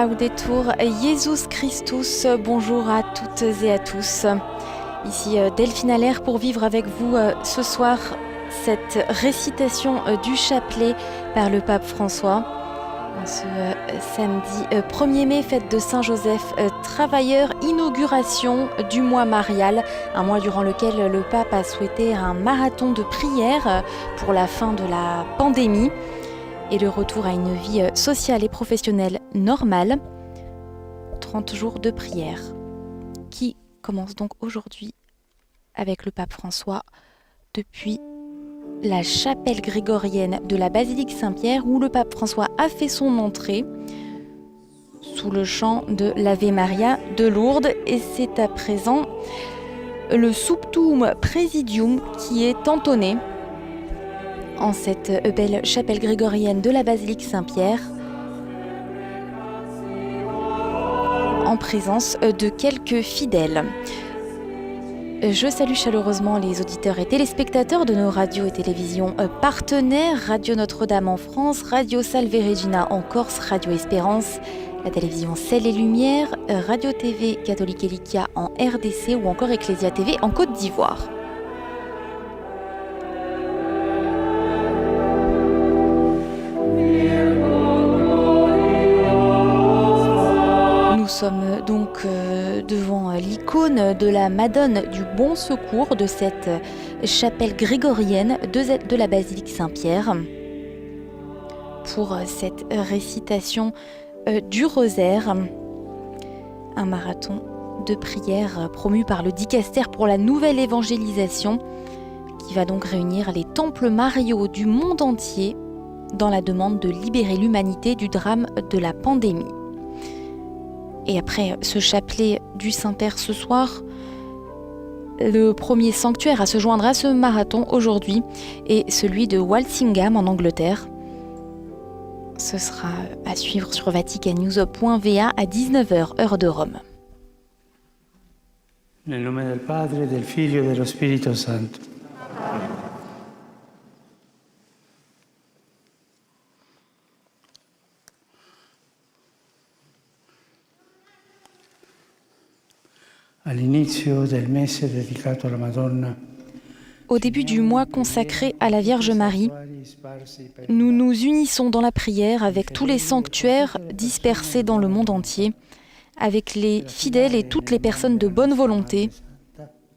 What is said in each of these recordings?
Laudetur Jesus Christus, bonjour à toutes et à tous. Ici Delphine Allaire pour vivre avec vous ce soir cette récitation du chapelet par le pape François. En ce samedi 1er mai, fête de Saint-Joseph travailleur, inauguration du mois marial, un mois durant lequel le pape a souhaité un marathon de prière pour la fin de la pandémie et le retour à une vie sociale et professionnelle normale. 30 jours de prière qui commence donc aujourd'hui avec le pape François depuis la chapelle grégorienne de la basilique Saint-Pierre où le pape François a fait son entrée sous le chant de l'Ave Maria de Lourdes, et c'est à présent le Sumptuum Praesidium qui est entonné en cette belle chapelle grégorienne de la basilique Saint-Pierre en présence de quelques fidèles. Je salue chaleureusement les auditeurs et téléspectateurs de nos radios et télévisions partenaires, Radio Notre-Dame en France, Radio Salve Regina en Corse, Radio Espérance, la télévision Ciel et Lumière, Radio TV Catholique Elikia en RDC ou encore Ecclesia TV en Côte d'Ivoire. Nous sommes donc devant l'icône de la Madone du Bon Secours de cette chapelle grégorienne de la basilique Saint-Pierre pour cette récitation du rosaire, un marathon de prière promu par le Dicaster pour la nouvelle évangélisation qui va donc réunir les temples mariaux du monde entier dans la demande de libérer l'humanité du drame de la pandémie. Et après ce chapelet du Saint-Père ce soir, le premier sanctuaire à se joindre à ce marathon aujourd'hui est celui de Walsingham en Angleterre. Ce sera à suivre sur vaticannews.va à 19h, heure de Rome. Nel nome del Padre, del Figlio e dello Spirito Santo. All'inizio del mese dedicato alla Madonna, au début du mois consacré à la Vierge Marie, nous nous unissons dans la prière avec tous les sanctuaires dispersés dans le monde entier, avec les fidèles et toutes les personnes de bonne volonté,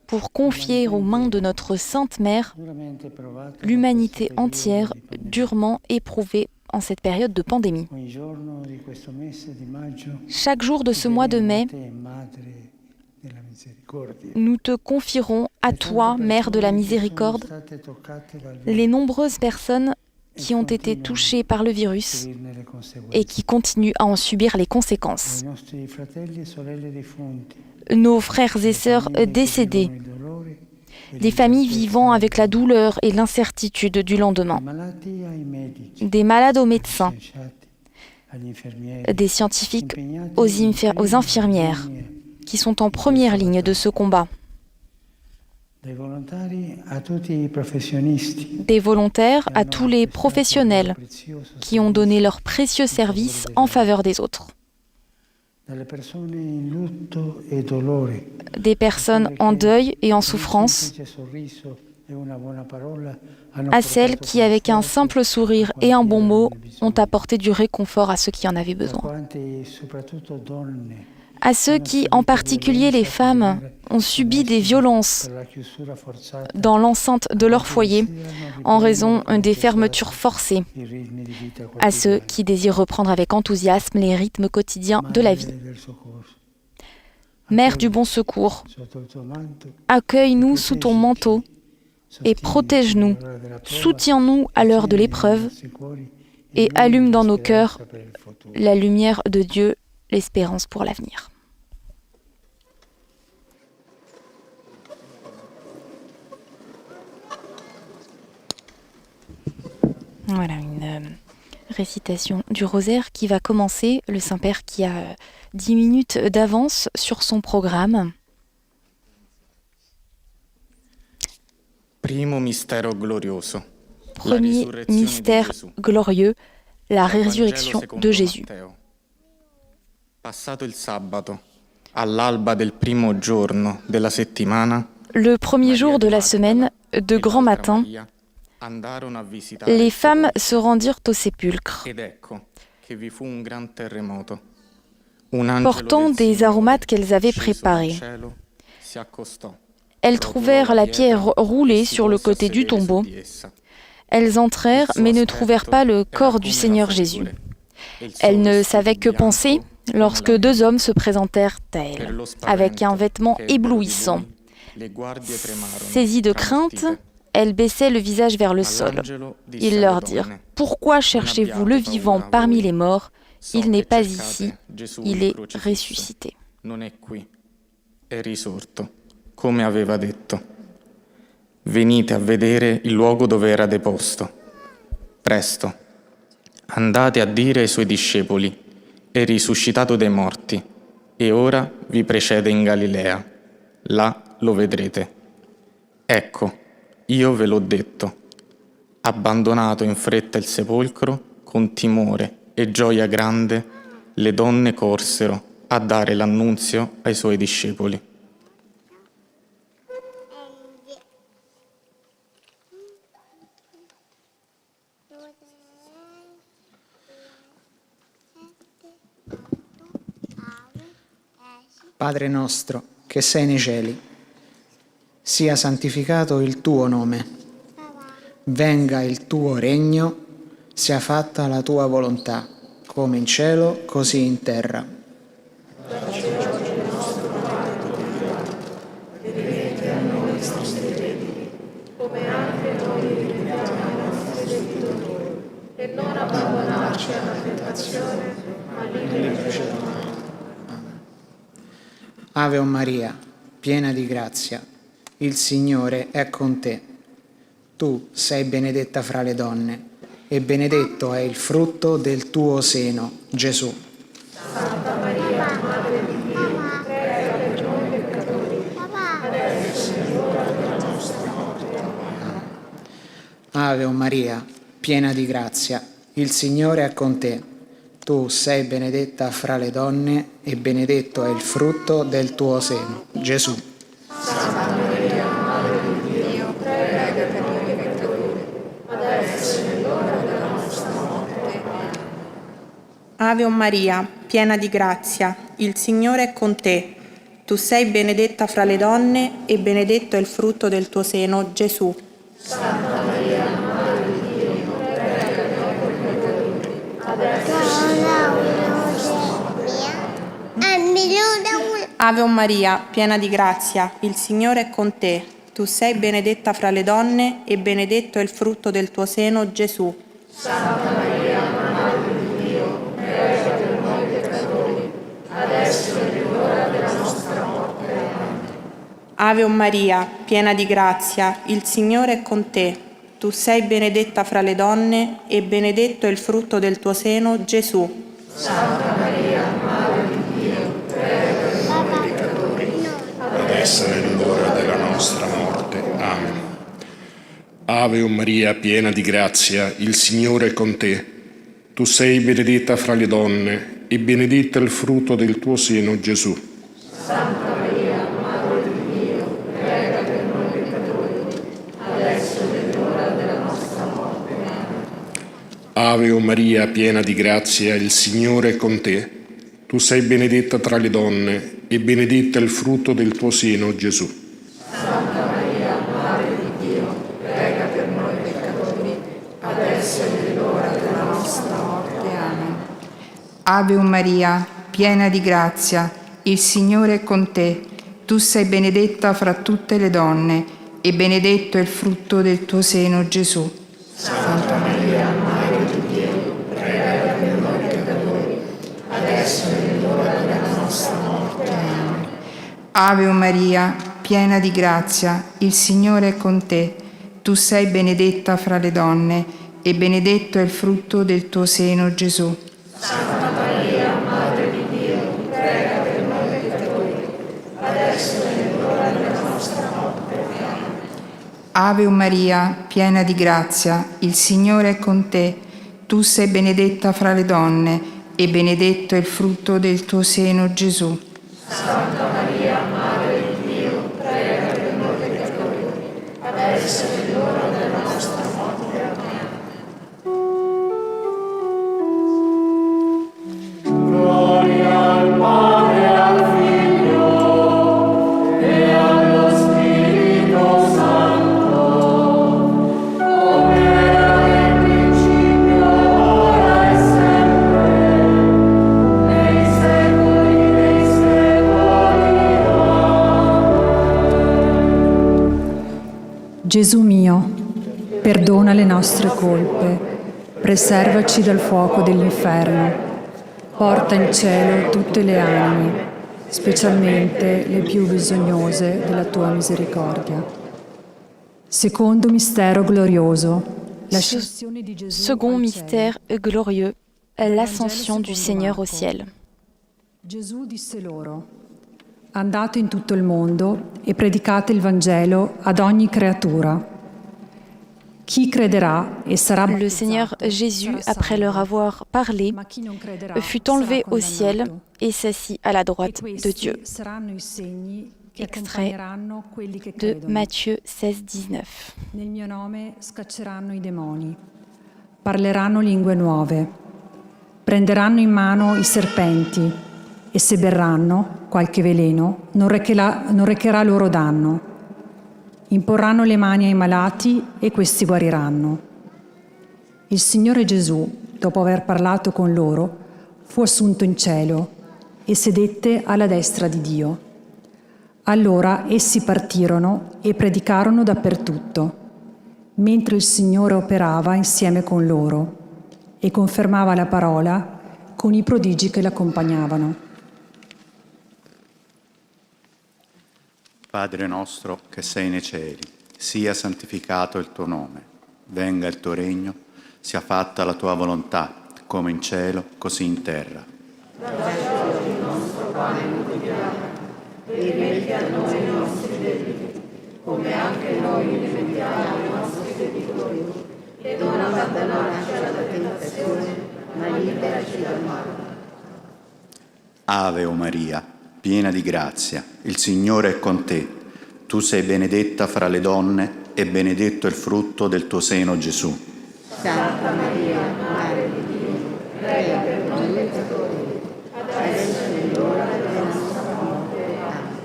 pour confier aux mains de notre Sainte Mère l'humanité entière durement éprouvée en cette période de pandémie. Chaque jour de ce mois de mai, nous te confierons à toi, Mère de la Miséricorde, les nombreuses personnes qui ont été touchées par le virus et qui continuent à en subir les conséquences. Nos frères et sœurs décédés, des familles vivant avec la douleur et l'incertitude du lendemain, des malades aux médecins, des scientifiques aux infirmières, qui sont en première ligne de ce combat. Des volontaires à tous les professionnels qui ont donné leur précieux service en faveur des autres. Des personnes en deuil et en souffrance, à celles qui, avec un simple sourire et un bon mot, ont apporté du réconfort à ceux qui en avaient besoin. À ceux qui, en particulier les femmes, ont subi des violences dans l'enceinte de leur foyer en raison des fermetures forcées, à ceux qui désirent reprendre avec enthousiasme les rythmes quotidiens de la vie. Mère du bon secours, accueille-nous sous ton manteau et protège-nous, soutiens-nous à l'heure de l'épreuve et allume dans nos cœurs la lumière de Dieu, l'espérance pour l'avenir. Voilà, une récitation du rosaire qui va commencer. Le Saint-Père qui a 10 minutes d'avance sur son programme. Primo mistero glorioso. Premier La mystère risurrezione di Gesù. glorieux, la résurrection de Jésus. Dal Vangelo secondo Matteo. Passato il sabato, all'alba del primo giorno della settimana, Le premier jour de la semaine, de grand matin, andarono a visitare les il femmes sepolcro. se rendirent au sépulcre, Ed ecco che vi fu un gran terremoto. Un angelo portant del des Signore, aromates qu'elles avaient sceso dal préparés. cielo, si accostò. Elles rotolò trouvèrent la pierre pietra roulée e si sur le pose a côté du sedere su tombeau. di essa. Elles entrèrent, Il suo mais ne aspetto trouvèrent pas le era corps du come la Seigneur folgore, Jésus. e il suo Elles ne vestito savaient que bianco penser come lorsque la deux neve. hommes se présentèrent à Per elles, lo avec un spavento vêtement che ebbero di éblouissant. lui, le guardie tremarono, Saisies de crainte, tramortite. elles baissaient le visage vers le Ma sol. l'angelo disse Ils alle leur dirent: donne: « Pourquoi Non cherchez-vous le abbiate vivant paura parmi voi. les morts? So Il n'est che pas cercate ici, Gesù il il est crocifisso. ressuscité. Non è qui, è risorto, come aveva detto. Venite a vedere il luogo dove era deposto. Presto, andate a dire ai suoi discepoli: è risuscitato dai morti, e ora vi precede in Galilea. Là lo vedrete. Ecco, io ve l'ho detto. Abbandonato in fretta il sepolcro, con timore e gioia grande, le donne corsero a dare l'annunzio ai suoi discepoli. Padre nostro, che sei nei cieli, sia santificato il tuo nome. Venga il tuo regno, sia fatta la tua volontà, come in cielo, così in terra. Ave o Maria, piena di grazia, il Signore è con te. Tu sei benedetta fra le donne, e benedetto è il frutto del tuo seno, Gesù. Ave o Maria, piena di grazia, il Signore è con te. Tu sei benedetta fra le donne e benedetto è il frutto del tuo seno, Gesù. Ave o Maria, piena di grazia, il Signore è con te. Tu sei benedetta fra le donne e benedetto è il frutto del tuo seno, Gesù. Ave o Maria, piena di grazia, il Signore è con te. Tu sei benedetta fra le donne e benedetto è il frutto del tuo seno, Gesù. Ave o Maria, piena di grazia, il Signore è con te. Tu sei benedetta fra le donne e benedetto è il frutto del tuo seno, Gesù. Adesso è l'ora della nostra morte. Amen. Ave o Maria, piena di grazia, il Signore è con te. Tu sei benedetta fra le donne e benedetto è il frutto del tuo seno, Gesù. Ave o Maria, piena di grazia, il Signore è con te. Tu sei benedetta tra le donne e benedetto è il frutto del tuo seno, Gesù. Ave o Maria, piena di grazia, il Signore è con te. Tu sei benedetta fra tutte le donne e benedetto è il frutto del tuo seno, Gesù. Santa Maria, Madre di Dio, prega per noi peccatori, adesso è l'ora della nostra morte. Amen. Ave o Maria, piena di grazia, il Signore è con te. Tu sei benedetta fra le donne e benedetto è il frutto del tuo seno, Gesù. Santa Maria, Madre di Dio, prega per noi peccatori, adesso è l'ora della nostra morte. Amen. Ave o Maria, piena di grazia, il Signore è con te. Tu sei benedetta fra le donne e benedetto è il frutto del tuo seno, Gesù. Santa Maria, Madre di Dio, prega per noi peccatori, adesso è l'ora della nostra morte. Amen. Gloria al Padre, al Figlio e allo Spirito Santo, come era nel principio, ora e sempre, nei secoli dei secoli. Gesù mio, perdona le nostre colpe, preservaci dal fuoco dell'inferno, porta in cielo tutte le anime, specialmente le più bisognose della tua misericordia. Secondo mistero glorioso, l'ascensione di Gesù Second al mystère cielo. glorieux, l'ascension du Vangelo Seigneur au secondo ciel. Gesù disse loro: andate in tutto il mondo e predicate il Vangelo ad ogni creatura. Chi crederà et sarà Le battezzato Seigneur Jésus, sarà après leur salvo, avoir parlé, ma chi non crederà fut sarà enlevé au ciel condannato. et s'assit à la E droite de questi Dieu. saranno i segni che Extrait accompagneranno quelli che De credono. Matthieu 16-19. Nel mio nome scacceranno i demoni, parleranno lingue nuove, prenderanno in mano i serpenti e se berranno qualche veleno non recherà loro danno. Imporranno le mani ai malati e questi guariranno. Il Signore Gesù, dopo aver parlato con loro, fu assunto in cielo e sedette alla destra di Dio. Allora essi partirono e predicarono dappertutto, mentre il Signore operava insieme con loro e confermava la parola con i prodigi che l'accompagnavano. Padre nostro che sei nei cieli, sia santificato il tuo nome, venga il tuo regno, sia fatta la tua volontà, come in cielo, così in terra. Dacci oggi il nostro pane quotidiano e rimetti a noi i nostri debiti, come anche noi li rimettiamo ai nostri debitori, e non abbandonarci alla tentazione, ma liberaci dal male. Ave o Maria, piena di grazia, il Signore è con te. Tu sei benedetta fra le donne e benedetto il frutto del tuo seno, Gesù. Santa Maria, Madre di Dio, prega per noi peccatori, adesso è l'ora della nostra morte. Amen.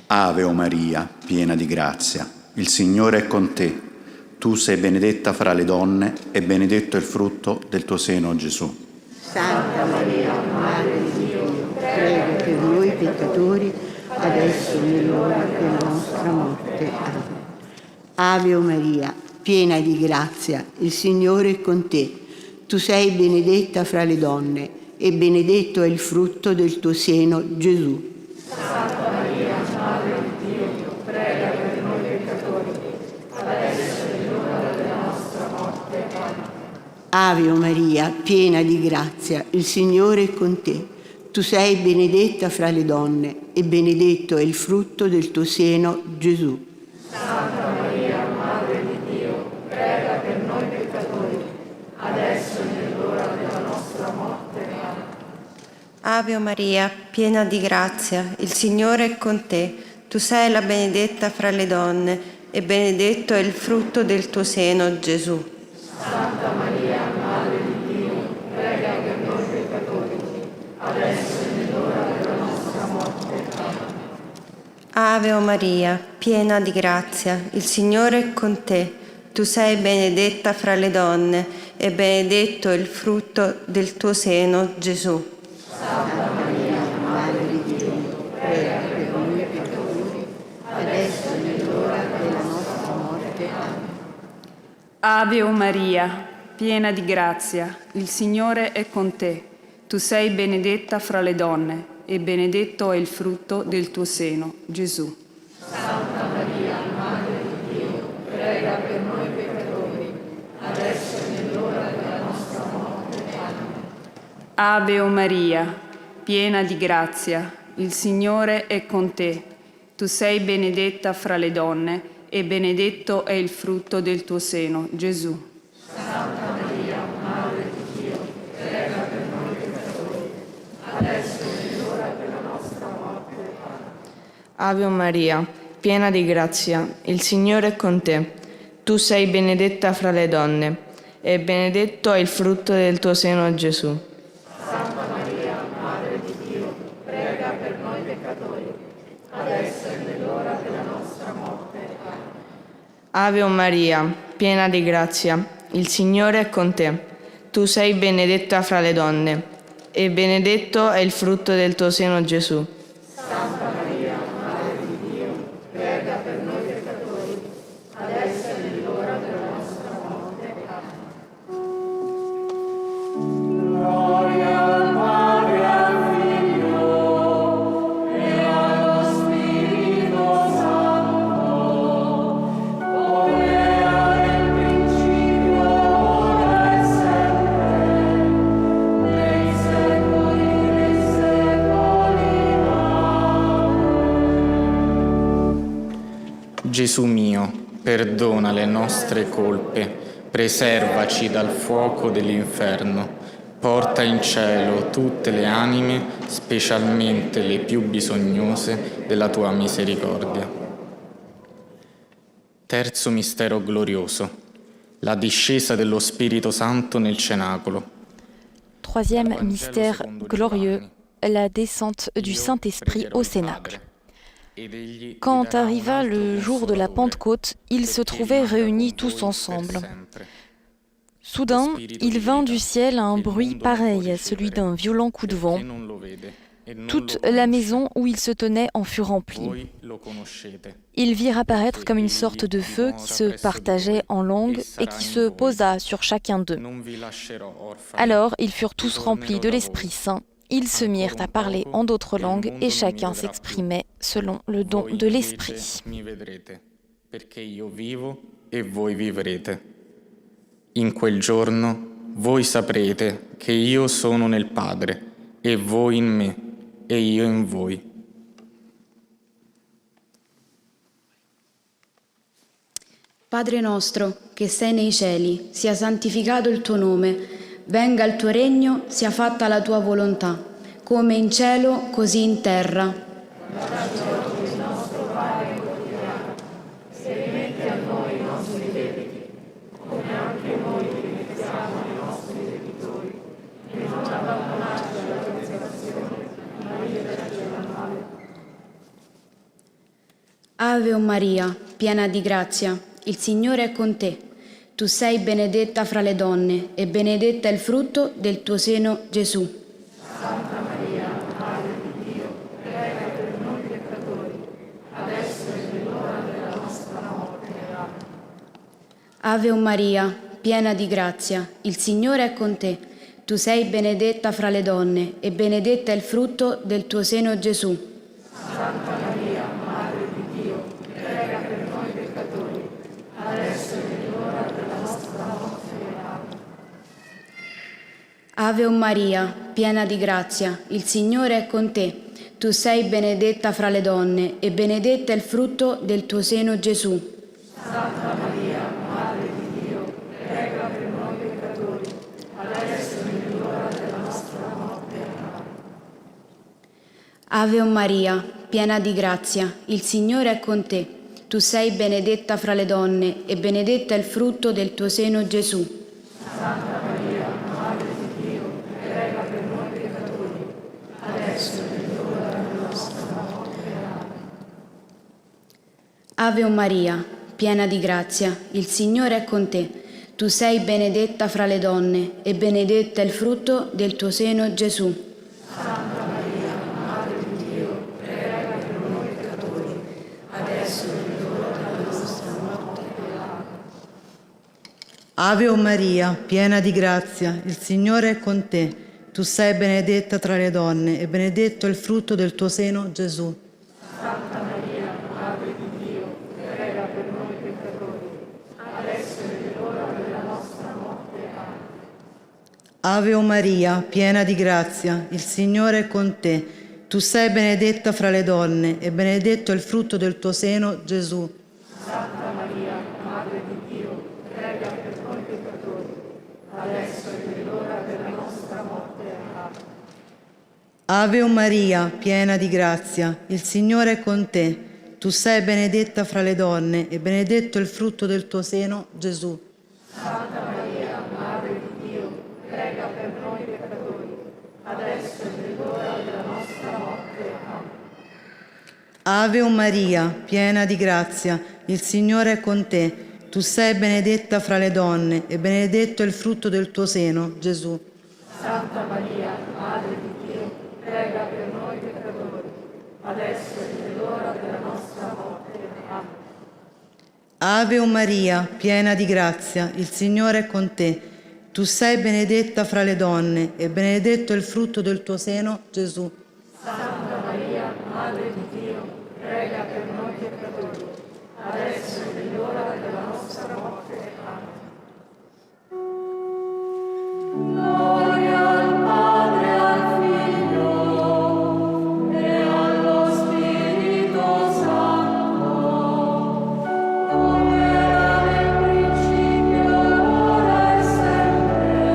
Ave o Maria, piena di grazia, il Signore è con te. Tu sei benedetta fra le donne e benedetto il frutto del tuo seno, Gesù. Santa Maria, Madre di Dio, prega per noi peccatori, adesso è l'ora della nostra morte. Amen. Ave o Maria, piena di grazia, il Signore è con te. Tu sei benedetta fra le donne e benedetto è il frutto del tuo seno, Gesù. Santa Maria, Madre di Dio, prega per noi peccatori, adesso è l'ora della nostra morte. Amen. Ave o Maria, piena di grazia, il Signore è con te. Tu sei benedetta fra le donne e benedetto è il frutto del tuo seno, Gesù. Santa Maria, Madre di Dio, prega per noi peccatori, adesso è l'ora della nostra morte. Amen. Ave o Maria, piena di grazia, il Signore è con te. Tu sei la benedetta fra le donne e benedetto è il frutto del tuo seno, Gesù. Santa Maria, Madre di Dio, prega per noi peccatori, adesso è l'ora della nostra morte. Amen. Ave o Maria, piena di grazia, il Signore è con te. Tu sei benedetta fra le donne e benedetto è il frutto del tuo seno, Gesù. Santa Maria, Madre di Dio, prega per noi peccatori, adesso è l'ora della nostra morte. Amen. Ave o Maria, piena di grazia, il Signore è con te. Tu sei benedetta fra le donne e benedetto è il frutto del tuo seno, Gesù. Santa Maria, Madre di Dio, prega per noi peccatori, adesso è l'ora della nostra morte. Amen. Ave o Maria, piena di grazia, il Signore è con te. Tu sei benedetta fra le donne e benedetto è il frutto del tuo seno, Gesù. Santa Maria, Madre di Dio, prega per noi peccatori, Ave Maria, piena di grazia, il Signore è con te. Tu sei benedetta fra le donne, e benedetto è il frutto del tuo seno, Gesù. Santa Maria, Madre di Dio, prega per noi peccatori, adesso e nell'ora della nostra morte. Ave Maria, piena di grazia, il Signore è con te. Tu sei benedetta fra le donne, e benedetto è il frutto del tuo seno, Gesù. Santa Maria, Madre di Dio, prega per noi peccatori, adesso e nell'ora della nostra morte. Gloria al Padre, al Figlio e allo Spirito Santo, come era nel principio, ora e sempre, nei secoli dei secoli. Gesù mio, perdona le nostre colpe, preservaci dal fuoco dell'inferno, porta in cielo tutte le anime, specialmente le più bisognose della tua misericordia. Terzo mistero glorioso, la discesa dello Spirito Santo nel cenacolo. Troisième mystère glorieux, la descente du Saint-Esprit au Cénacle. Quand arriva le jour de la Pentecôte, ils se trouvaient réunis tous ensemble. Soudain, il vint du ciel un bruit pareil à celui d'un violent coup de vent. Toute la maison où ils se tenaient en fut remplie. Ils virent apparaître comme une sorte de feu qui se partageait en langues et qui se posa sur chacun d'eux. Alors ils furent tous remplis de l'Esprit Saint. Ils se mirent à parler en d'autres langues et chacun s'exprimait selon le don de l'Esprit. In quel giorno voi saprete che io sono nel Padre, e voi in me, e io in voi. Padre nostro, che sei nei cieli, sia santificato il tuo nome, venga il tuo regno, sia fatta la tua volontà, come in cielo, così in terra. Dacci oggi il nostro pane quotidiano, e rimetti a noi i nostri debiti, come anche noi rimettiamo ai nostri debitori, e non abbandonarci alla tentazione, ma liberaci dal male. Ave Maria, piena di grazia, il Signore è con te. Tu sei benedetta fra le donne, e benedetto è il frutto del tuo seno, Gesù. Santa Maria, Madre di Dio, prega per noi peccatori, adesso e nell'ora della nostra morte. Amen. Ave Maria, piena di grazia, il Signore è con te. Tu sei benedetta fra le donne, e benedetto è il frutto del tuo seno, Gesù. Santa Maria, Madre di Dio, prega per noi peccatori, adesso e nell'ora della nostra morte. Amen. Ave Maria, piena di grazia, il Signore è con te. Tu sei benedetta fra le donne, e benedetto è il frutto del tuo seno, Gesù. Santa Maria, Madre di Dio, prega per noi peccatori, adesso e nell'ora della nostra morte. Amen. Ave Maria, piena di grazia, il Signore è con te. Tu sei benedetta fra le donne, e benedetto è il frutto del tuo seno, Gesù. Santa Maria, Madre di Dio, prega per noi peccatori, adesso e nell'ora della nostra morte. Amen. Ave Maria, piena di grazia, il Signore è con te. Tu sei benedetta fra le donne, e benedetto è il frutto del tuo seno, Gesù. Santa Maria, Madre di Dio, prega per noi peccatori, adesso e nell'ora della nostra morte. Amen. Ave Maria, piena di grazia, il Signore è con te. Tu sei benedetta tra le donne, e benedetto è il frutto del tuo seno, Gesù. Santa Maria, Madre di Dio, prega per noi peccatori, adesso e nell'ora della nostra morte. Amen. Ave Maria, piena di grazia, il Signore è con te. Tu sei benedetta fra le donne, e benedetto è il frutto del tuo seno, Gesù. Santa Maria, Madre di Dio, prega per noi peccatori, adesso e nell'ora della nostra morte. Amen. Ave Maria, piena di grazia, il Signore è con te. Tu sei benedetta fra le donne e benedetto è il frutto del tuo seno, Gesù. Santa Maria, Madre di Dio, prega per noi peccatori, adesso è l'ora della nostra morte. Amen. Ave Maria, piena di grazia, il Signore è con te. Tu sei benedetta fra le donne e benedetto è il frutto del tuo seno, Gesù. Santa Maria, Madre di Dio, prega per noi peccatori, adesso è l'ora della nostra morte. Amen. Ave Maria, piena di grazia, il Signore è con te. Tu sei benedetta fra le donne e benedetto è il frutto del tuo seno, Gesù. Santa Maria, Madre di Dio, prega per noi peccatori, adesso è l'ora della nostra morte. Amen. Gloria al Padre, al Figlio e allo Spirito Santo, come era nel principio, ora e sempre,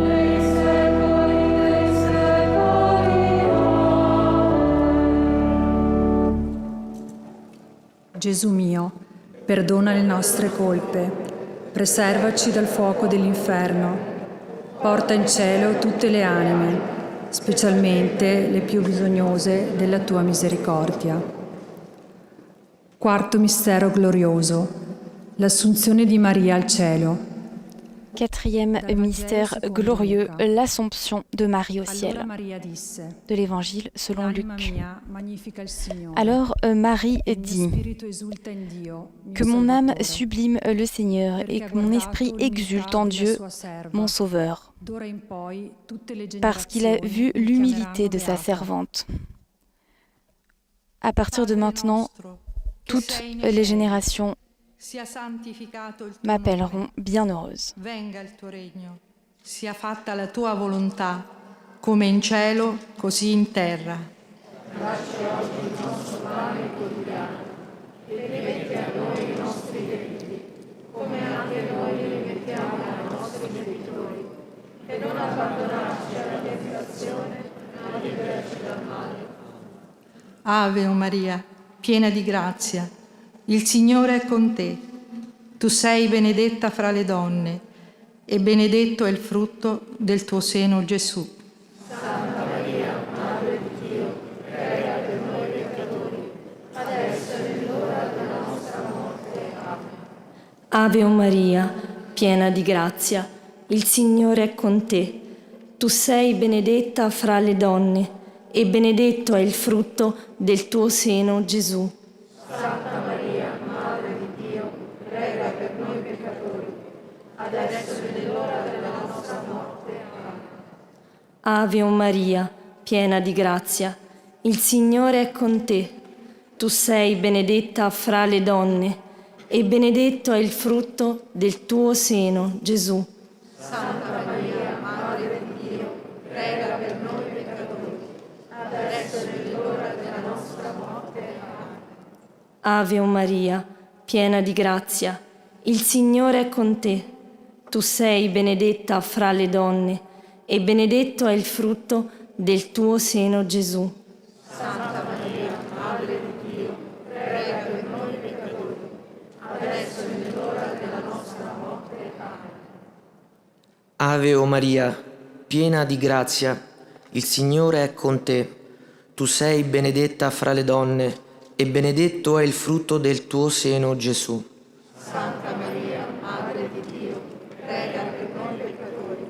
nei secoli dei secoli. Gesù mio, perdona le nostre colpe, preservaci dal fuoco dell'inferno, porta in cielo tutte le anime, specialmente le più bisognose della tua misericordia. Quarto mistero glorioso, l'Assunzione di Maria al cielo. Quatrième mystère glorieux, l'Assomption de Marie au ciel. De l'Évangile selon Luc. Alors Marie dit « Que mon âme sublime le Seigneur et que mon esprit exulte en Dieu, mon Sauveur, parce qu'il a vu l'humilité de sa servante. » À partir de maintenant, toutes les générations m'appelleront bienheureuse. Venga il tuo regno, sia fatta la tua volontà, come in cielo, così in terra. Dacci oggi il nostro pane quotidiano e rimetti a noi i nostri debiti, come anche noi li rimettiamo ai nostri debitori, e non abbandonarci alla tentazione, ma liberaci dal male. Ave Maria, piena di grazia, il Signore è con te. Tu sei benedetta fra le donne e benedetto è il frutto del tuo seno, Gesù. Santa Maria, Madre di Dio, prega per noi peccatori, adesso è l'ora della nostra morte. Amen. Ave Maria, piena di grazia, il Signore è con te. Tu sei benedetta fra le donne e benedetto è il frutto del tuo seno, Gesù. Santa Maria, Madre di Dio, prega per noi peccatori, adesso è l'ora della nostra morte. Amen. Ave Maria, piena di grazia, il Signore è con te. Tu sei benedetta fra le donne e benedetto è il frutto del tuo seno, Gesù. Santa Maria, Madre di Dio, prega per noi peccatori, adesso è l'ora della nostra morte. Amen. Ave Maria, piena di grazia, il Signore è con te. Tu sei benedetta fra le donne e benedetto è il frutto del tuo seno, Gesù. Santa Maria, Madre di Dio, prega per noi peccatori, adesso è l'ora della nostra morte. Amen. Ave Maria, piena di grazia, il Signore è con te. Tu sei benedetta fra le donne e benedetto è il frutto del tuo seno, Gesù. Santa Maria, Madre di Dio, prega per noi peccatori,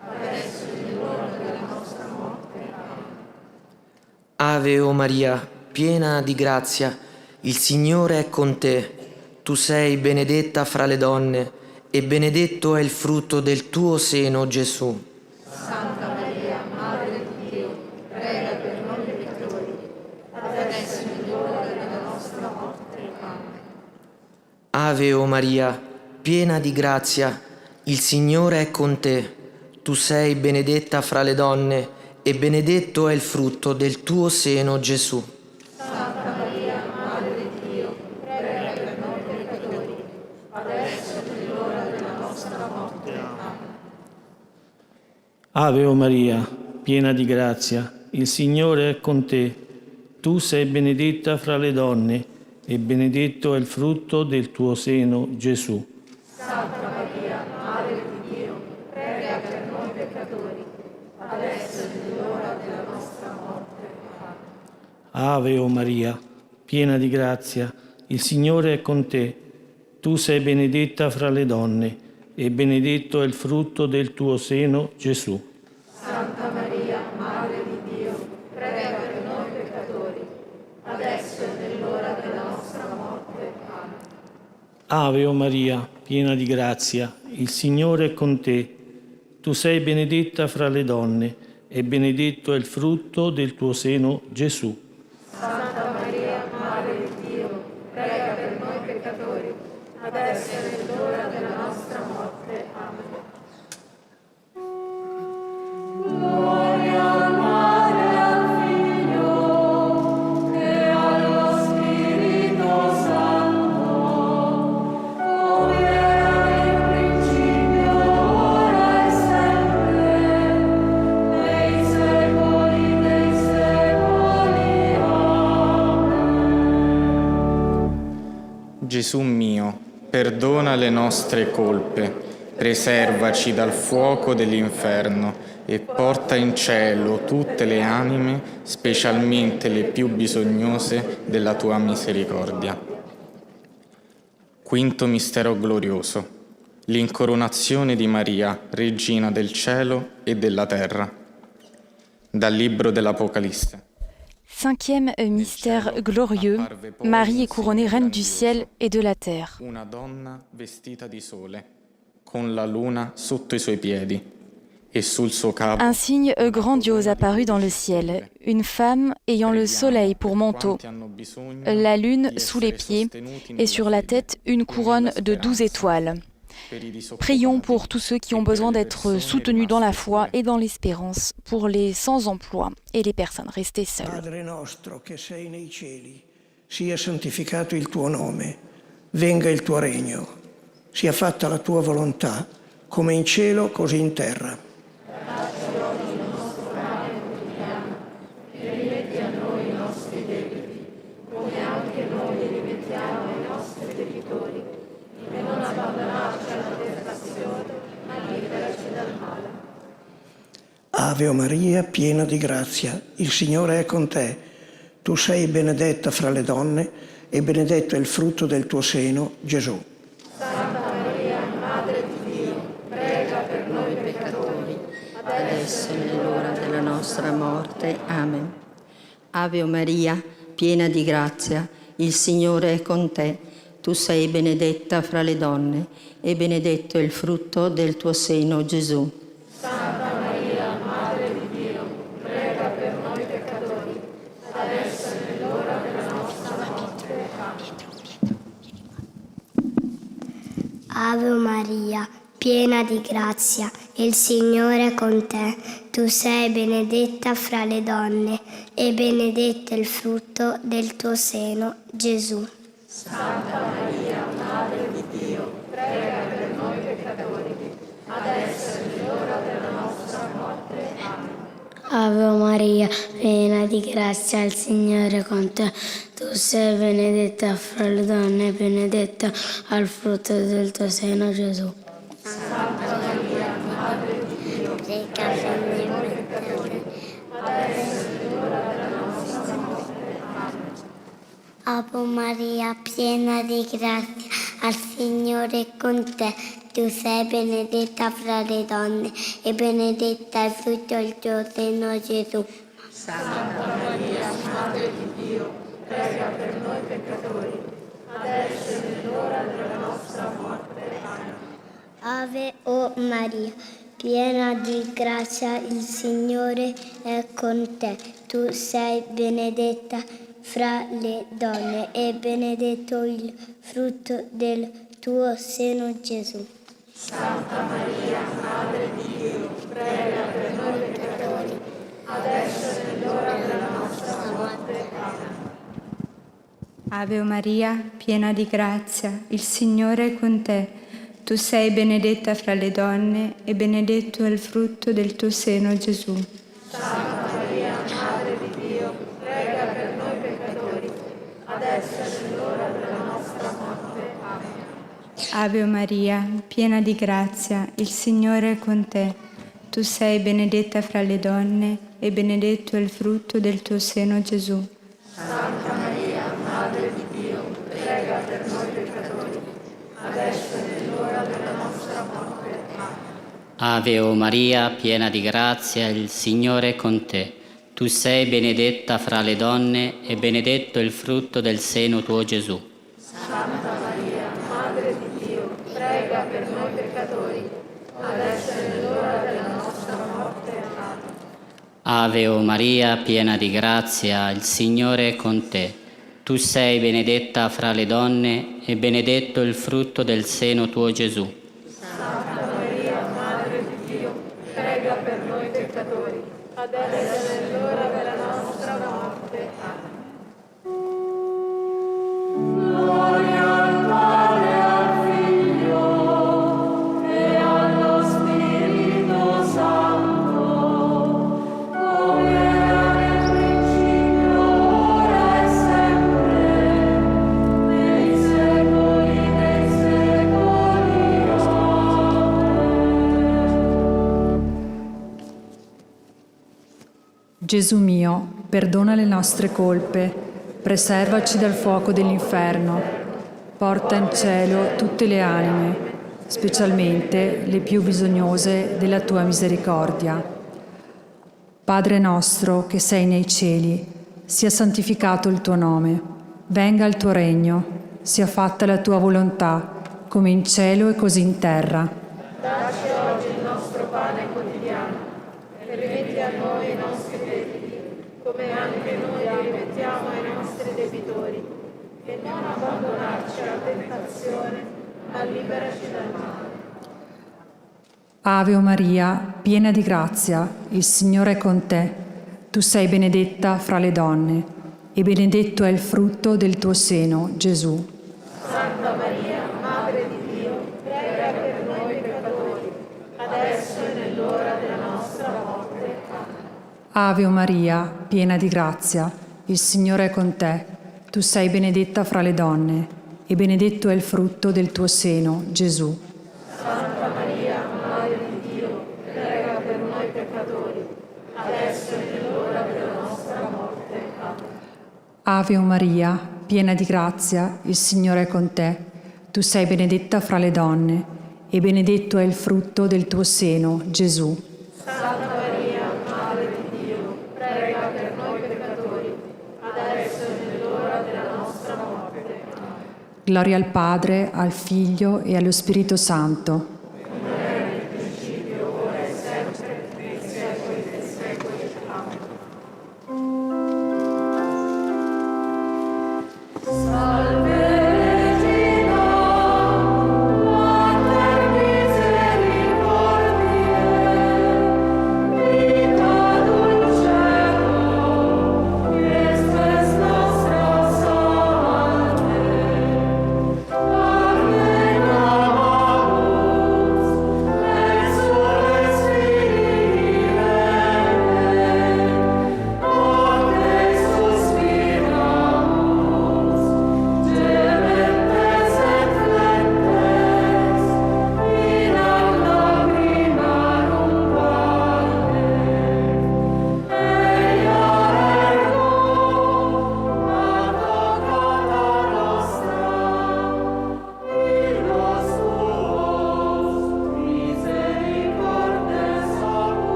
adesso è l'ora della nostra morte. Amen. Ave Maria, piena di grazia, il Signore è con te. Tu sei benedetta fra le donne e benedetto è il frutto del tuo seno, Gesù. Santa Maria, Madre di Dio, prega per noi peccatori, adesso è l'ora della nostra morte. Amen. Ave Maria, piena di grazia, il Signore è con te. Tu sei benedetta fra le donne e benedetto è il frutto del tuo seno, Gesù. Santa Maria, Madre di Dio, prega per noi peccatori, adesso è l'ora della nostra morte. Amen. Ave Maria, piena di grazia, il Signore è con te. Tu sei benedetta fra le donne e benedetto è il frutto del tuo seno, Gesù. Santa Maria, Madre di Dio, prega per noi peccatori, adesso è l'ora della nostra morte. Ave o Maria, piena di grazia, il Signore è con te. Tu sei benedetta fra le donne e benedetto è il frutto del tuo seno, Gesù. Santa Maria, Madre di Dio, prega per noi peccatori, adesso è nell'ora della nostra morte. Amen. Ave o Maria, piena di grazia, il Signore è con te. Tu sei benedetta fra le donne e benedetto è il frutto del tuo seno, Gesù. Santa Maria, Madre di Dio, prega per noi peccatori, adesso è nell'ora della nostra morte. Amen. Gloria al Padre, al Figlio e allo Spirito Santo, come era nel principio, ora e sempre, nei secoli dei secoli. Amen. Gesù mio, perdona le nostre colpe, preservaci dal fuoco dell'inferno e porta in cielo tutte le anime, specialmente le più bisognose della tua misericordia. Quinto mistero glorioso: l'incoronazione di Maria, Regina del cielo e della terra. Dal libro dell'Apocalisse. Cinquième mystère glorieux, Marie est couronnée reine du ciel et de la terre. Una donna vestita di sole, con la luna sotto i suoi piedi e sul suo capo. Un signe grandiose apparut dans le ciel, une femme ayant le soleil pour manteau, la lune sous les pieds et sur la tête une couronne de 12 étoiles. Prions pour tous ceux qui ont besoin d'être soutenus dans la foi et dans l'espérance, pour les sans-emploi et les personnes restées seules. Padre nostro che sei nei cieli, sia santificato il tuo nome, venga il tuo regno, sia fatta la tua volontà, come in cielo così in terra. Dacci oggi il nostro pane quotidiano e rimetti a noi i nostri debiti, come anche noi li rimettiamo ai nostri debitori, e non abbandonarci alla tentazione, ma liberaci dal male. Ave o Maria, piena di grazia, il Signore è con te. Tu sei benedetta fra le donne e benedetto è il frutto del tuo seno, Gesù. Santa Maria, Madre di Dio, prega per noi peccatori, adesso è l'ora della nostra morte. Amen. Ave o Maria, piena di grazia, il Signore è con te. Tu sei benedetta fra le donne e benedetto è il frutto del tuo seno, Gesù. Santa Maria, Madre di Dio, prega per noi peccatori, adesso è l'ora della nostra morte. Ave Maria, piena di grazia, il Signore è con te. Tu sei benedetta fra le donne e benedetto è il frutto del tuo seno, Gesù. Santa Maria, Madre di Dio, prega per noi peccatori, adesso è l'ora della nostra morte. Amen. Ave Maria, piena di grazia, il Signore è con te. Tu sei benedetta fra le donne e benedetto è il frutto del tuo seno, Gesù. Santa Maria, Madre di Dio, prega per noi peccatori, adesso è l'ora della nostra morte. Amen. Ave Maria, piena di grazia, il Signore è con te. Tu sei benedetta fra le donne e benedetta è il frutto del tuo seno, Gesù. Santa Maria, Madre di Dio, prega per noi peccatori, adesso è l'ora della nostra morte. Amen. Ave o Maria, piena di grazia, il Signore è con te. Tu sei benedetta fra le donne e benedetto il frutto del tuo seno, Gesù. Santa Maria, Madre di Dio, prega per noi peccatori, adesso è l'ora della nostra morte. Amen. Ave Maria, piena di grazia, il Signore è con te. Tu sei benedetta fra le donne e benedetto è il frutto del tuo seno, Gesù. Santa Ave Maria, piena di grazia, il Signore è con te. Tu sei benedetta fra le donne e benedetto è il frutto del tuo seno, Gesù. Santa Maria, Madre di Dio, prega per noi peccatori, adesso è nell'ora della nostra morte. Ave o Maria, piena di grazia, il Signore è con te. Tu sei benedetta fra le donne e benedetto è il frutto del seno tuo, Gesù. Santa Maria, Madre di Dio, prega per noi peccatori, adesso è nell'ora della nostra morte. Amen. Ave o Maria, piena di grazia, il Signore è con te. Tu sei benedetta fra le donne e benedetto il frutto del seno tuo, Gesù. Santa Maria, Madre di Dio, prega per noi peccatori, adesso è nell'ora della nostra morte. Amen. Gloria al Padre, al Figlio e allo Spirito Santo, come era nel principio, ora e sempre, nei secoli dei secoli. Gesù mio, perdona le nostre colpe, preservaci dal fuoco dell'inferno, porta in cielo tutte le anime, specialmente le più bisognose della tua misericordia. Padre nostro che sei nei cieli, sia santificato il tuo nome, venga il tuo regno, sia fatta la tua volontà, come in cielo e così in terra. Dacci oggi il nostro pane quotidiano e rimetti a noi i nostri debiti, come anche noi rimettiamo ai nostri debitori, e non abbandonarci alla tentazione, ma liberaci dal male. Ave o Maria, piena di grazia, il Signore è con te. Tu sei benedetta fra le donne, e benedetto è il frutto del tuo seno, Gesù. Santa Maria, Madre di Dio, prega per noi peccatori, adesso e nell'ora della nostra morte. Amen. Ave o Maria, piena di grazia, il Signore è con te. Tu sei benedetta fra le donne, e benedetto è il frutto del tuo seno, Gesù. Santa Maria, Madre di Dio, prega per noi peccatori, adesso e nell'ora della nostra morte. Amen. Ave o Maria, piena di grazia, il Signore è con te. Tu sei benedetta fra le donne, e benedetto è il frutto del tuo seno, Gesù. Santa Maria, Madre di Dio, prega per noi peccatori, adesso e nell'ora della nostra morte. Amen. Gloria al Padre, al Figlio e allo Spirito Santo. Come era nel principio, ora e sempre, nei secoli dei secoli. Amen. Salve Regina, Mater misericordiae, vita dulcedo, estes nostra salve. Amen.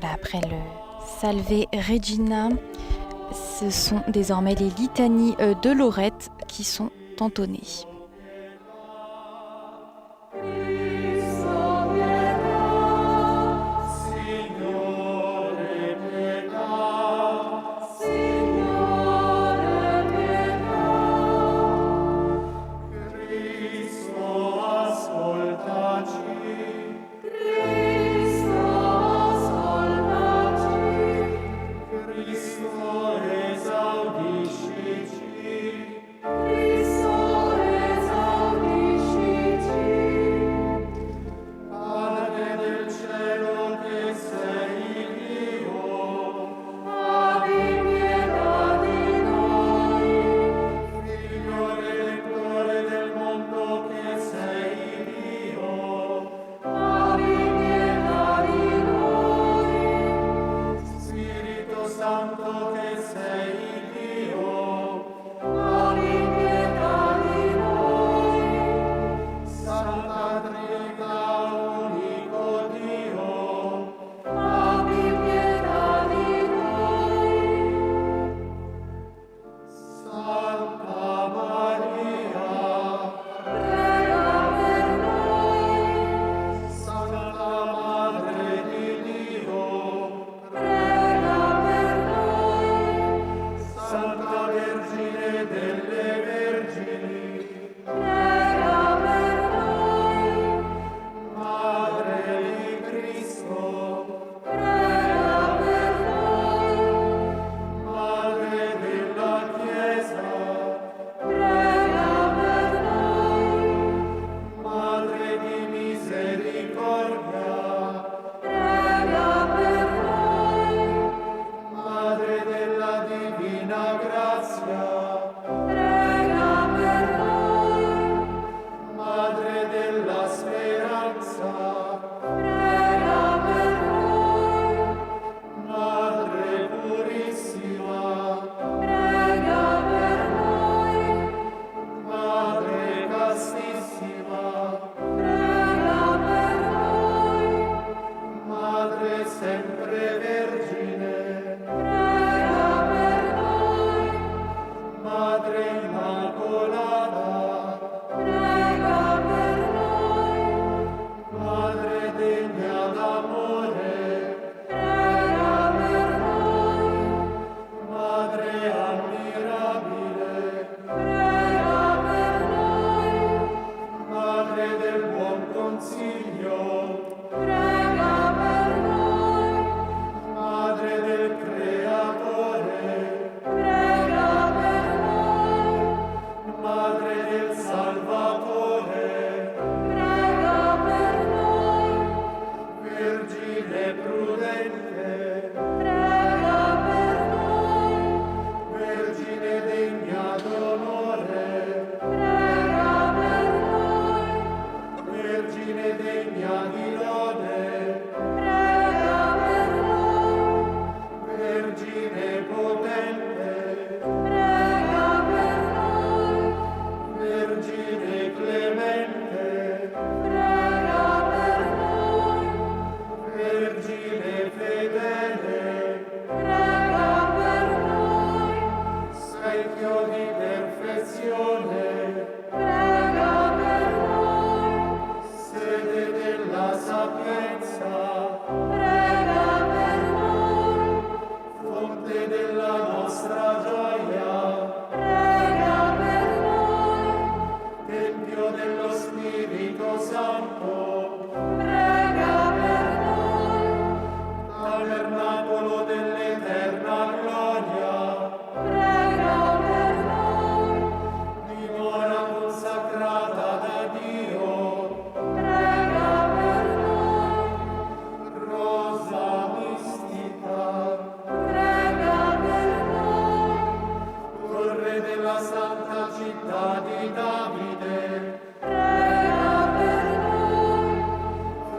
Voilà, après le Salve Regina, ce sont désormais les litanies de Lorette qui sont entonnées.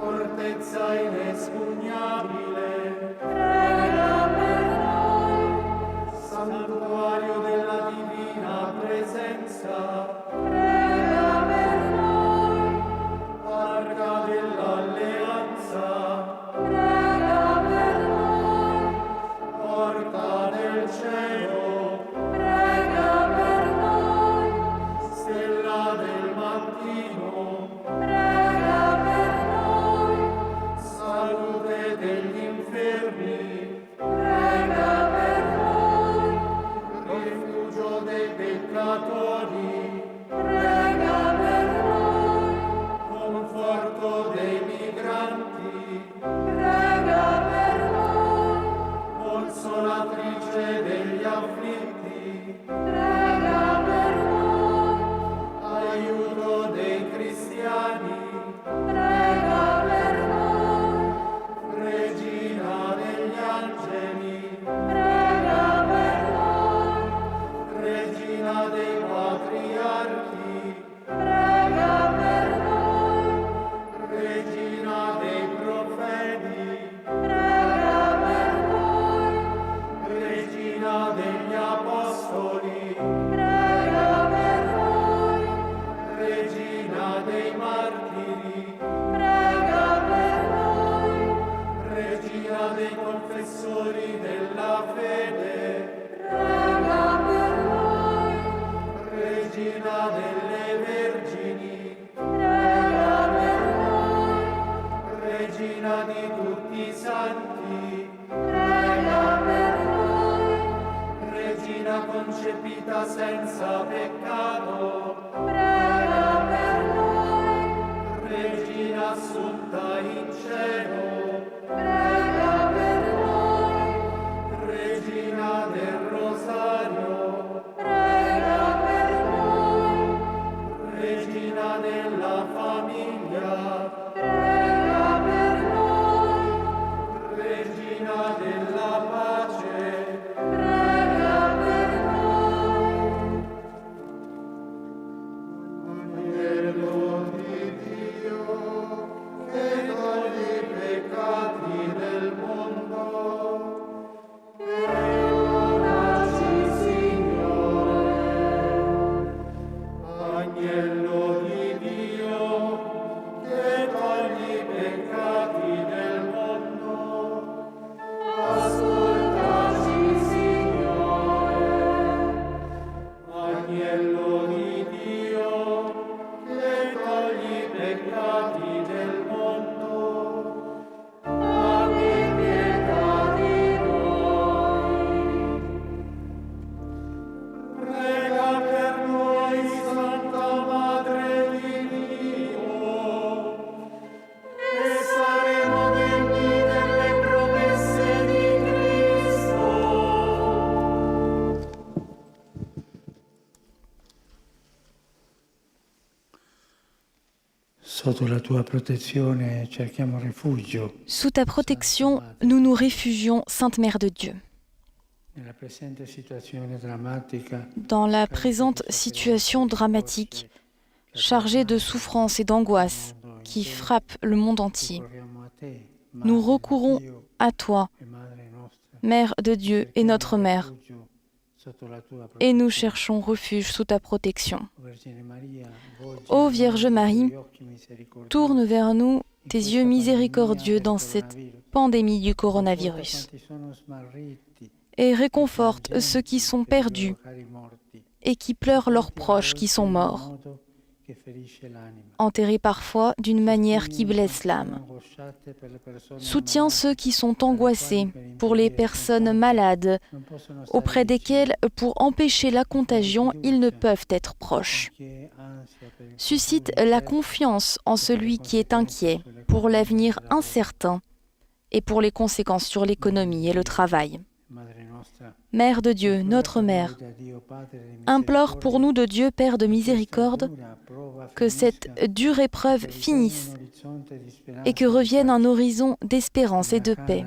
Fortezza inespugnabile, prega difensori della fede, prega per noi. Regina delle Vergini, prega per noi. Regina di tutti i santi, prega per noi. Regina concepita senza peccato, prega per noi. Regina assunta in cielo, prega per noi. Regina del Rosario, prega per noi. Regina della famiglia, prega per noi. Regina della pace, prega per noi. Agnello di Dio, che togli i peccati del mondo, perdonaci, Signore. Agnello di Dio, che togli i peccati del mondo, ascoltaci, Signore. Agnello di Dio, che togli i peccati del mondo, abbi pietà di noi. Prega per noi, Santa Madre di Dio, e saremo degni delle promesse di Cristo. Sotto la tua protezione cerchiamo rifugio. Sous ta protection, nous nous réfugions, Sainte Mère de Dieu. Nella presente situazione drammatica, Dans la présente situation dramatique, chargée de souffrance et d'angoisse qui frappe le monde entier, nous recourons à toi, Mère de Dieu et notre Mère, et nous cherchons refuge sous ta protection. Ô Vierge Marie, tourne vers nous tes yeux miséricordieux dans cette pandémie du coronavirus et réconforte ceux qui sont perdus et qui pleurent leurs proches qui sont morts, enterrés parfois d'une manière qui blesse l'âme. Soutiens ceux qui sont angoissés pour les personnes malades, auprès desquelles, pour empêcher la contagion, ils ne peuvent être proches. Suscite la confiance en celui qui est inquiet pour l'avenir incertain et pour les conséquences sur l'économie et le travail. Mère de Dieu, notre Mère, implore pour nous de Dieu, Père de miséricorde, que cette dure épreuve finisse et que revienne un horizon d'espérance et de paix.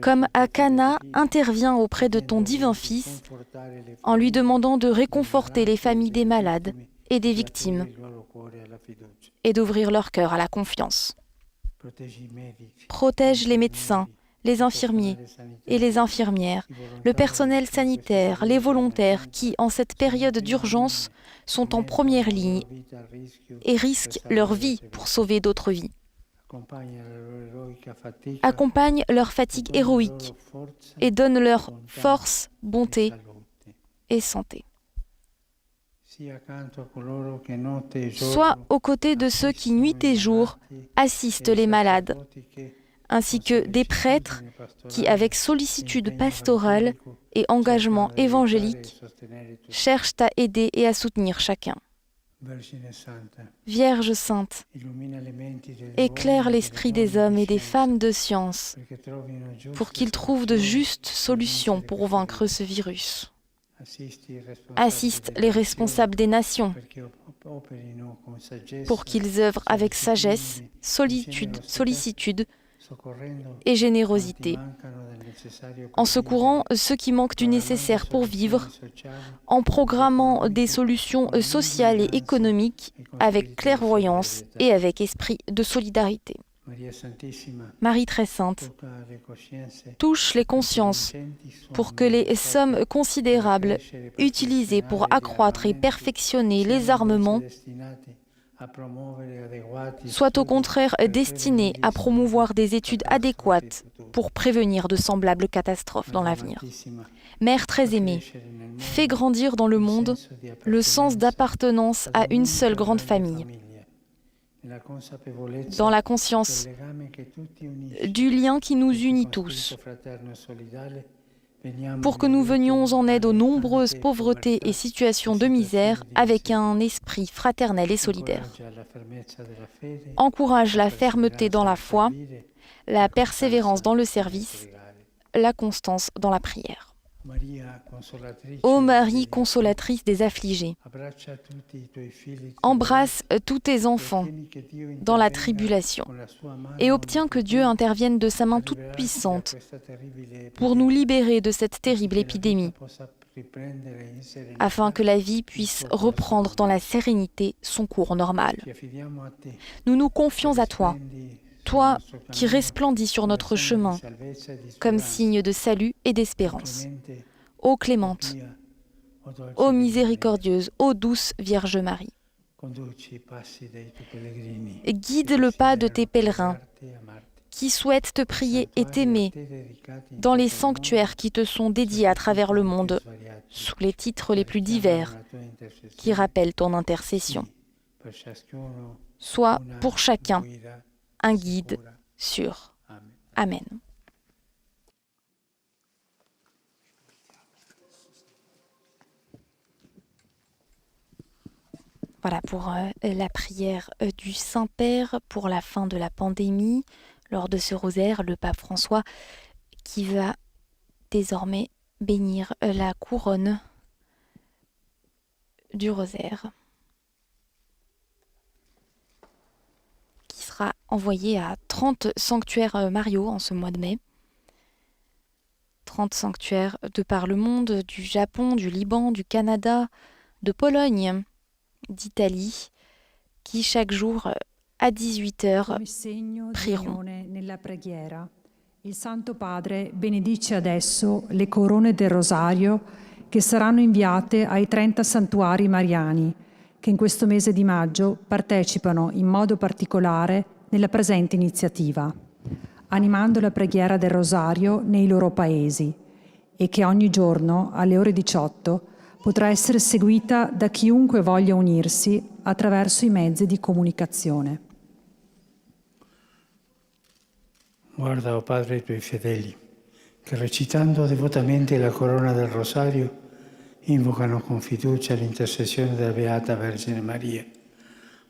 Comme à Cana, interviens auprès de ton divin Fils en lui demandant de réconforter les familles des malades et des victimes et d'ouvrir leur cœur à la confiance. Protège les médecins, les infirmiers et les infirmières, le personnel sanitaire, les volontaires qui, en cette période d'urgence, sont en première ligne et risquent leur vie pour sauver d'autres vies. Accompagne leur fatigue héroïque et donne leur force, bonté et santé. Sois aux côtés de ceux qui, nuit et jour, assistent les malades, ainsi que des prêtres qui, avec sollicitude pastorale et engagement évangélique, cherchent à aider et à soutenir chacun. Vierge sainte, éclaire l'esprit des hommes et des femmes de science pour qu'ils trouvent de justes solutions pour vaincre ce virus. Assiste les responsables des nations pour qu'ils œuvrent avec sagesse, sollicitude et générosité, en secourant ceux qui manquent du nécessaire pour vivre, en programmant des solutions sociales et économiques avec clairvoyance et avec esprit de solidarité. Marie très sainte, touche les consciences pour que les sommes considérables utilisées pour accroître et perfectionner les armements soit au contraire destinée à promouvoir des études adéquates pour prévenir de semblables catastrophes dans l'avenir. Mère très aimée, fais grandir dans le monde le sens d'appartenance à une seule grande famille, dans la conscience du lien qui nous unit tous, pour que nous venions en aide aux nombreuses pauvretés et situations de misère avec un esprit fraternel et solidaire. Encourage la fermeté dans la foi, la persévérance dans le service, la constance dans la prière. Ô Marie, consolatrice des affligés, embrasse tous tes enfants dans la tribulation et obtiens que Dieu intervienne de sa main toute puissante pour nous libérer de cette terrible épidémie, afin que la vie puisse reprendre dans la sérénité son cours normal. Nous nous confions à toi, toi qui resplendis sur notre chemin comme signe de salut et d'espérance. Ô clémente, ô miséricordieuse, ô douce Vierge Marie, guide le pas de tes pèlerins qui souhaitent te prier et t'aimer dans les sanctuaires qui te sont dédiés à travers le monde, sous les titres les plus divers qui rappellent ton intercession. Sois pour chacun un guide sûr. Amen. Voilà pour la prière du Saint-Père pour la fin de la pandémie. Lors de ce rosaire, le pape François qui va désormais bénir la couronne du rosaire, qui sera envoyée à 30 sanctuaires mariaux en ce mois de mai. 30 sanctuaires de par le monde, du Japon, du Liban, du Canada, de Pologne, d'Italie, qui chaque jour à 18h prieront. Nella preghiera, il Santo Padre benedice adesso le corone del Rosario che saranno inviate ai 30 santuari mariani che in questo mese di maggio partecipano in modo particolare nella presente iniziativa, animando la preghiera del Rosario nei loro paesi e che ogni giorno alle ore 18 potrà essere seguita da chiunque voglia unirsi attraverso i mezzi di comunicazione. Guarda, o Padre, i tuoi fedeli, che recitando devotamente la corona del Rosario invocano con fiducia l'intercessione della Beata Vergine Maria.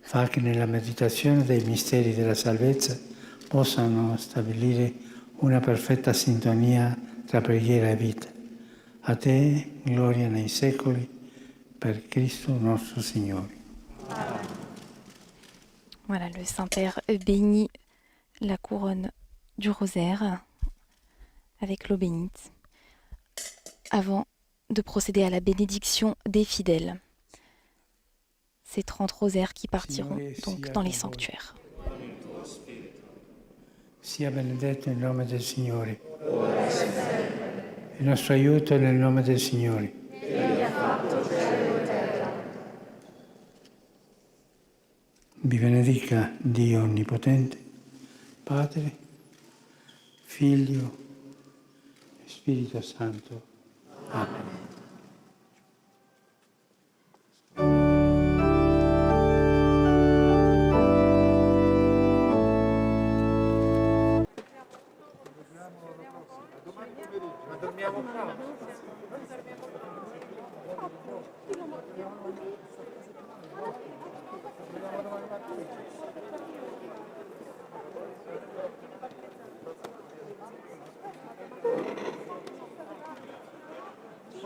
Fa che nella meditazione dei misteri della salvezza possano stabilire una perfetta sintonia tra preghiera e vita. A te, gloria nei secoli, per Cristo nostro Signore. Voilà, le Saint-Père bénit la couronne du rosaire avec l'eau bénite avant de procéder à la bénédiction des fidèles. Ces 30 rosaires qui partiront donc dans les sanctuaires. Sia benedetto il nome del Signore. Il nostro aiuto è nel nome del Signore. Egli ha fatto cielo e terra. Vi benedica Dio Onnipotente, Padre, Figlio e Spirito Santo. Amen.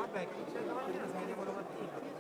Vabbè, chi c'è davanti, se vediamo domattina.